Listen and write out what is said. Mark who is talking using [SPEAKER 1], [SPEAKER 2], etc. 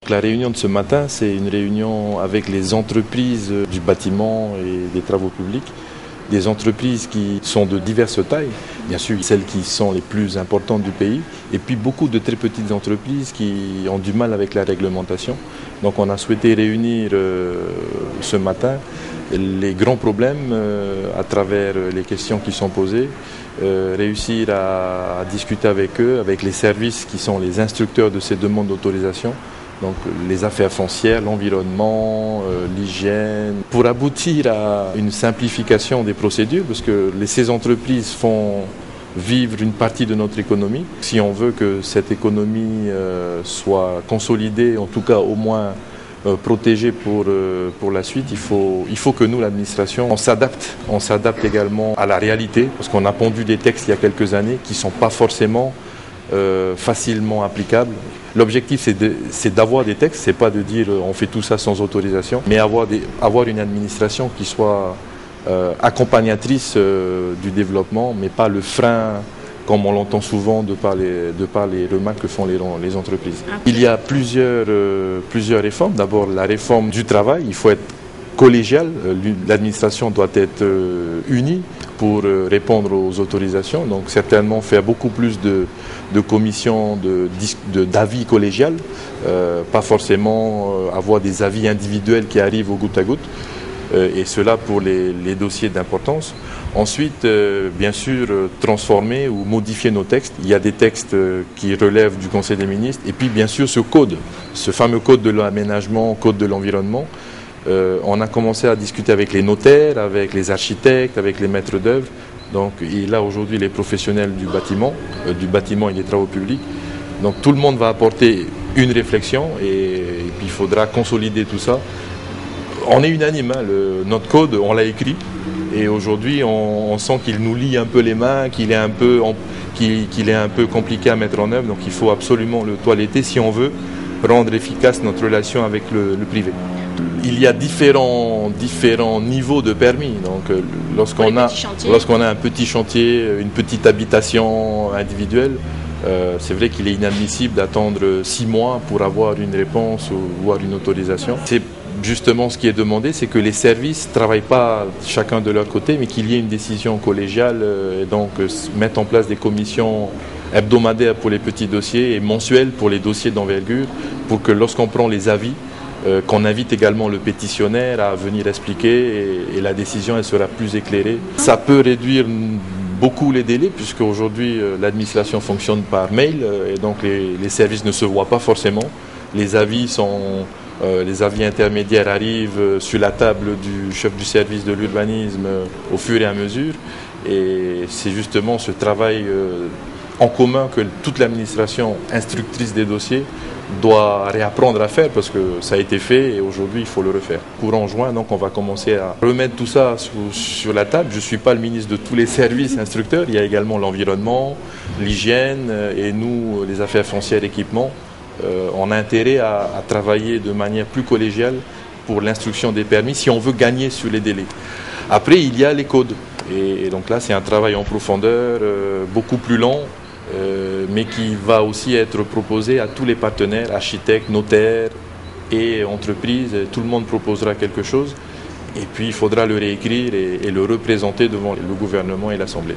[SPEAKER 1] La réunion de ce matin, c'est une réunion avec les entreprises du bâtiment et des travaux publics. Des entreprises qui sont de diverses tailles, bien sûr celles qui sont les plus importantes du pays, et puis beaucoup de très petites entreprises qui ont du mal avec la réglementation. Donc on a souhaité réunir ce matin les grands problèmes à travers les questions qui sont posées, réussir à discuter avec eux, avec les services qui sont les instructeurs de ces demandes d'autorisation. Donc les affaires foncières, l'environnement, l'hygiène, pour aboutir à une simplification des procédures, parce que ces entreprises font vivre une partie de notre économie. Si on veut que cette économie soit consolidée, en tout cas au moins protégée pour la suite, il faut que nous, l'administration, on s'adapte également à la réalité, parce qu'on a pondu des textes il y a quelques années qui ne sont pas forcément facilement applicables. L'objectif, c'est d'avoir des textes, c'est pas de dire on fait tout ça sans autorisation, mais avoir une administration qui soit accompagnatrice du développement, mais pas le frein, comme on l'entend souvent de par les remarques que font les entreprises. Il y a plusieurs réformes. D'abord, la réforme du travail, il faut être collégial, l'administration doit être unie pour répondre aux autorisations, donc certainement faire beaucoup plus de commissions d'avis collégiales, pas forcément avoir des avis individuels qui arrivent au goutte à goutte, et cela pour les dossiers d'importance. Ensuite, bien sûr, transformer ou modifier nos textes. Il y a des textes qui relèvent du Conseil des ministres, et puis bien sûr ce fameux code de l'aménagement, code de l'environnement. On a commencé à discuter avec les notaires, avec les architectes, avec les maîtres d'œuvre. Donc, et là aujourd'hui les professionnels du bâtiment et des travaux publics. Donc tout le monde va apporter une réflexion et puis il faudra consolider tout ça. On est unanime, hein, notre code, on l'a écrit et aujourd'hui on sent qu'il nous lie un peu les mains, qu'il est un peu compliqué à mettre en œuvre. Donc il faut absolument le toiletter si on veut rendre efficace notre relation avec le privé. Il y a différents niveaux de permis. Donc, lorsqu'on a un petit chantier, une petite habitation individuelle, c'est vrai qu'il est inadmissible d'attendre 6 mois pour avoir une réponse ou avoir une autorisation. C'est justement ce qui est demandé, c'est que les services ne travaillent pas chacun de leur côté, mais qu'il y ait une décision collégiale et donc mettre en place des commissions hebdomadaires pour les petits dossiers et mensuelles pour les dossiers d'envergure, pour que lorsqu'on prend les avis, qu'on invite également le pétitionnaire à venir expliquer et la décision elle sera plus éclairée. Ça peut réduire beaucoup les délais puisque aujourd'hui l'administration fonctionne par mail et donc les services ne se voient pas forcément. Les avis intermédiaires arrivent sur la table du chef du service de l'urbanisme au fur et à mesure et c'est justement ce travail en commun que toute l'administration instructrice des dossiers doit réapprendre à faire parce que ça a été fait et aujourd'hui il faut le refaire. Courant juin, donc on va commencer à remettre tout ça sur la table. Je ne suis pas le ministre de tous les services instructeurs, il y a également l'environnement, l'hygiène et nous, les affaires foncières, équipements. On a intérêt à travailler de manière plus collégiale pour l'instruction des permis si on veut gagner sur les délais. Après, il y a les codes et donc là c'est un travail en profondeur beaucoup plus long. Mais qui va aussi être proposé à tous les partenaires, architectes, notaires et entreprises. Tout le monde proposera quelque chose et puis il faudra le réécrire et le représenter devant le gouvernement et l'Assemblée.